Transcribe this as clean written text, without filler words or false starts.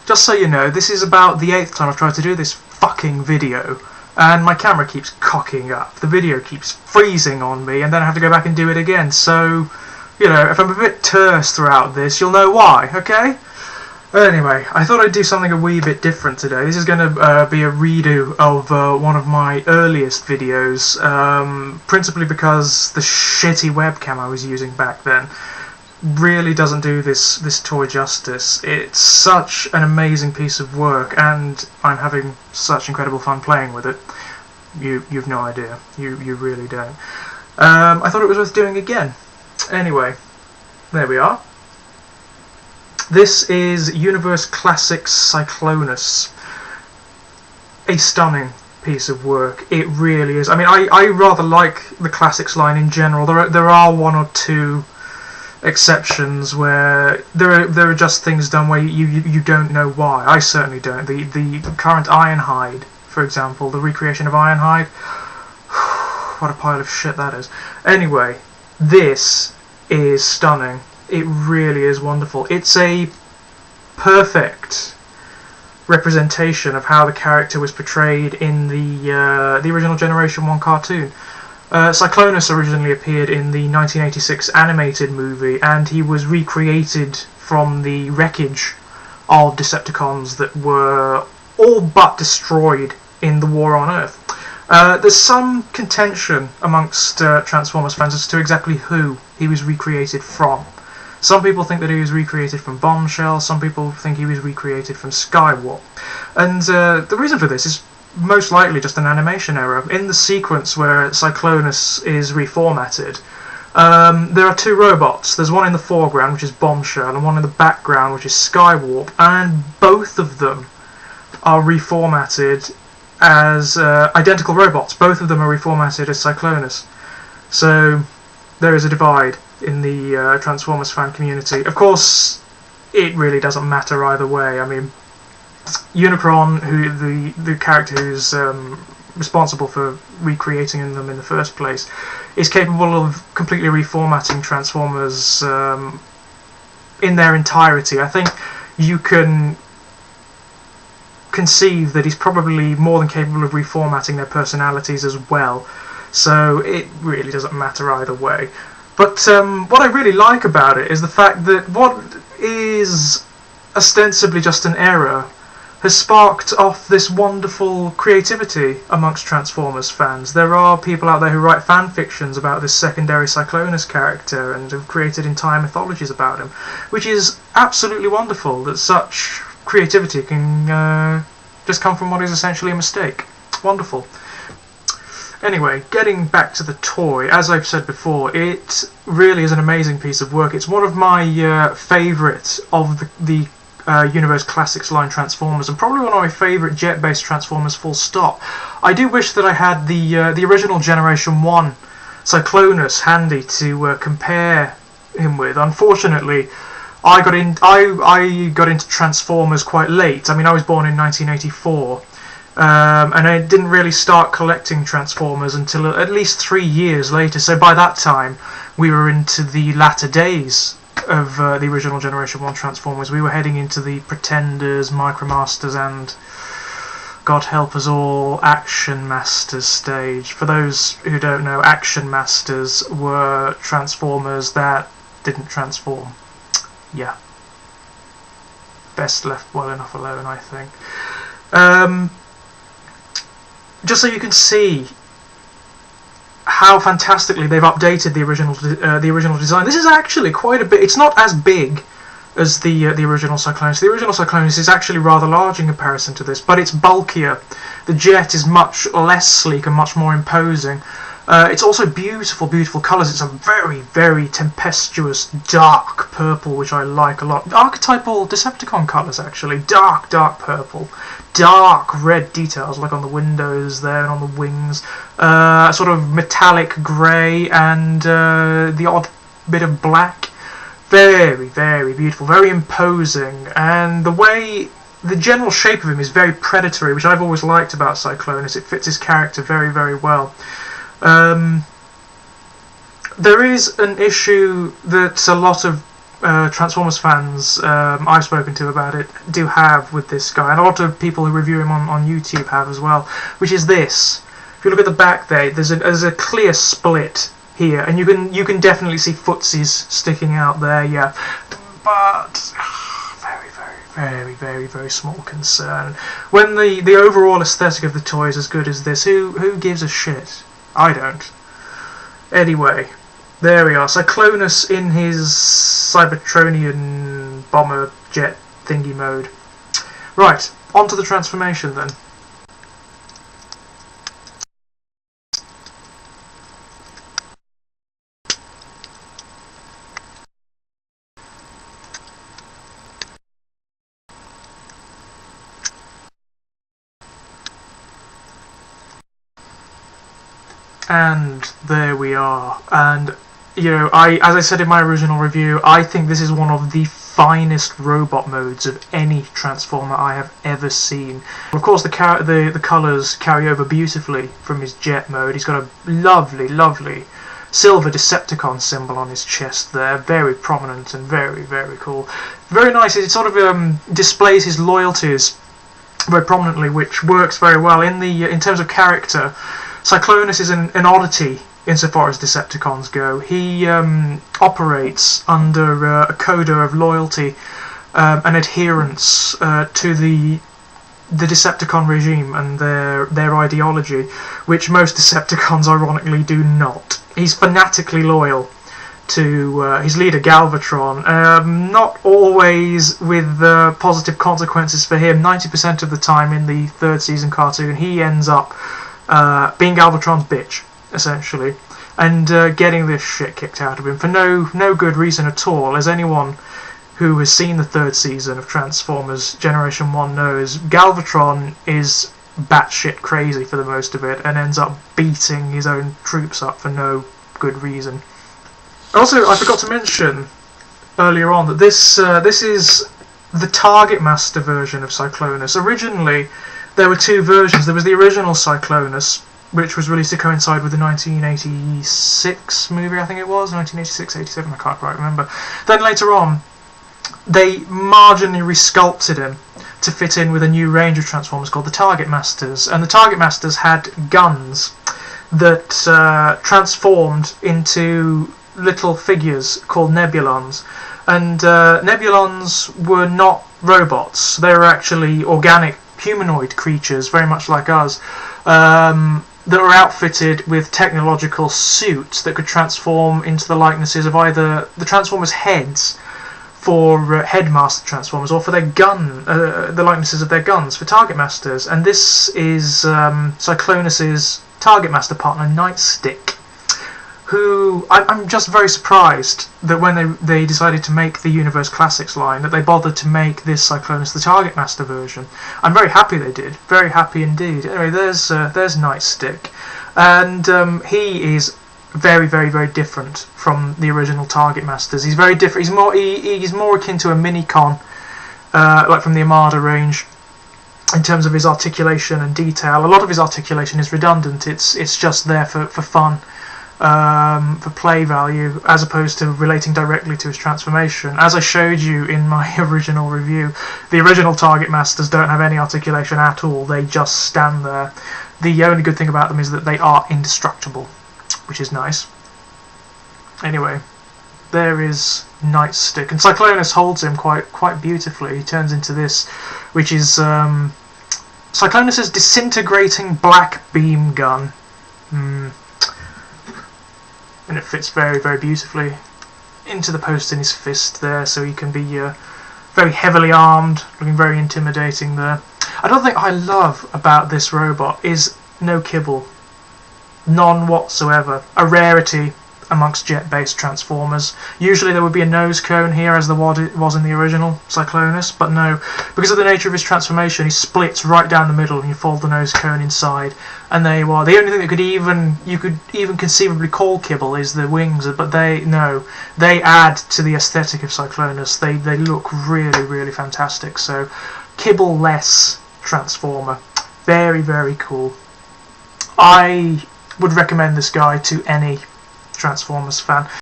just so you know, this is about the 8th time I've tried to do this fucking video, and my camera keeps cocking up. The video keeps freezing on me, and then I have to go back and do it again. So, you know, if I'm a bit terse throughout this, you'll know why, okay? Anyway, I thought I'd do something a wee bit different today. This is going to be a redo of one of my earliest videos, principally because the shitty webcam I was using back then really doesn't do this toy justice. It's such an amazing piece of work, and I'm having such incredible fun playing with it. You've no idea. You really don't. I thought it was worth doing again. Anyway, there we are. This is Universe Classics Cyclonus. A stunning piece of work. It really is. I mean, I rather like the Classics line in general. There are one or two exceptions where there are just things done where you don't know why. I certainly don't. The current Ironhide, for example, the recreation of Ironhide. What a pile of shit that is. Anyway, this is stunning. It really is wonderful. It's a perfect representation of how the character was portrayed in the original Generation 1 cartoon. Cyclonus originally appeared in the 1986 animated movie, and he was recreated from the wreckage of Decepticons that were all but destroyed in the War on Earth. There's some contention amongst Transformers fans as to exactly who he was recreated from. Some people think that he was recreated from Bombshell, some people think he was recreated from Skywarp. And the reason for this is most likely just an animation error. In the sequence where Cyclonus is reformatted, there are two robots. There's one in the foreground, which is Bombshell, and one in the background, which is Skywarp, and both of them are reformatted as identical robots. Both of them are reformatted as Cyclonus. So there is a divide in the Transformers fan community. Of course, it really doesn't matter either way. I mean, Unicron, who the character who's responsible for recreating them in the first place, is capable of completely reformatting Transformers in their entirety. I think you can conceive that he's probably more than capable of reformatting their personalities as well. So it really doesn't matter either way. But what I really like about it is the fact that what is ostensibly just an error has sparked off this wonderful creativity amongst Transformers fans. There are people out there who write fan fictions about this secondary Cyclonus character and have created entire mythologies about him, which is absolutely wonderful that such creativity can just come from what is essentially a mistake. Wonderful. Anyway, getting back to the toy, as I've said before, it really is an amazing piece of work. It's one of my favourite of the Universe Classics line Transformers, and probably one of my favourite jet-based Transformers full stop. I do wish that I had the original Generation 1 Cyclonus handy to compare him with. Unfortunately, I got into Transformers quite late. I mean, I was born in 1984. And I didn't really start collecting Transformers until at least 3 years later, so by that time we were into the latter days of the original Generation 1 Transformers. We were heading into the Pretenders, Micromasters, and, God help us all, Action Masters stage. For those who don't know, Action Masters were Transformers that didn't transform. Yeah. Best left well enough alone, I think. Just so you can see how fantastically they've updated the original design. This is actually quite a bit. It's not as big as the original Cyclonus. The original Cyclonus is actually rather large in comparison to this, but it's bulkier. The jet is much less sleek and much more imposing. It's also beautiful, beautiful colours. It's a very, very tempestuous, dark purple, which I like a lot. Archetypal Decepticon colours, actually. Dark, dark purple. Dark red details, like on the windows there and on the wings. Sort of metallic grey and the odd bit of black. Very, very beautiful, very imposing. And the way... the general shape of him is very predatory, which I've always liked about Cyclonus. It fits his character very, very well. There is an issue that a lot of Transformers fans I've spoken to about it do have with this guy, and a lot of people who review him on YouTube have as well, which is this. If you look at the back there, there's a clear split here, and you can definitely see footsies sticking out there, yeah. But very small concern. When the overall aesthetic of the toy is as good as this, who gives a shit? I don't. Anyway, there we are. Cyclonus in his Cybertronian bomber jet thingy mode. Right, on to the transformation then. And there we are. And you know, as I said in my original review, I think this is one of the finest robot modes of any Transformer I have ever seen. Of course, the colours carry over beautifully from his jet mode. He's got a lovely silver Decepticon symbol on his chest there, very prominent and very cool. Very nice. It sort of displays his loyalties very prominently, which works very well in terms of character. Cyclonus is an oddity insofar as Decepticons go. He operates under a coda of loyalty and adherence to the Decepticon regime and their ideology, which most Decepticons ironically do not. He's fanatically loyal to his leader Galvatron, not always with positive consequences for him. 90% of the time in the third season cartoon he ends up being Galvatron's bitch, essentially, and getting this shit kicked out of him for no good reason at all. As anyone who has seen the third season of Transformers Generation 1 knows, Galvatron is batshit crazy for the most of it and ends up beating his own troops up for no good reason. Also, I forgot to mention earlier on that this is the Targetmaster version of Cyclonus. Originally, there were two versions. There was the original Cyclonus, which was released to coincide with the 1986 movie, I think it was, 1986, 87, I can't quite remember. Then later on, they marginally resculpted him to fit in with a new range of Transformers called the Targetmasters. And the Targetmasters had guns that transformed into little figures called Nebulons. And Nebulons were not robots. They were actually organic humanoid creatures, very much like us, that were outfitted with technological suits that could transform into the likenesses of either the Transformers' heads for Headmaster Transformers, or for their gun, the likenesses of their guns for Targetmasters. And this is Cyclonus's Targetmaster partner, Nightstick, who I'm just very surprised that when they decided to make the Universe Classics line, that they bothered to make this Cyclonus the Targetmaster version. I'm very happy they did, very happy indeed. Anyway, there's Nightstick, and he is very different from the original Targetmasters. He's very different. He's more akin to a Minicon, like from the Armada range, in terms of his articulation and detail. A lot of his articulation is redundant. It's just there for fun. For play value, as opposed to relating directly to his transformation. As I showed you in my original review, the original Targetmasters don't have any articulation at all. They just stand there. The only good thing about them is that they are indestructible, which is nice. Anyway, there is Nightstick, and Cyclonus holds him quite beautifully. He turns into this, which is Cyclonus's disintegrating black beam gun. And it fits very beautifully into the post in his fist there, so he can be very heavily armed, looking very intimidating there. Another thing I love about this robot is no kibble. None whatsoever. A rarity amongst jet-based Transformers. Usually there would be a nose cone here, as there was in the original Cyclonus, but no. Because of the nature of his transformation, he splits right down the middle and you fold the nose cone inside. And there you are. The only thing that you could even conceivably call kibble is the wings, but they add to the aesthetic of Cyclonus. They look really fantastic. So, kibble-less Transformer. Very cool. I would recommend this guy to any Transformers fan.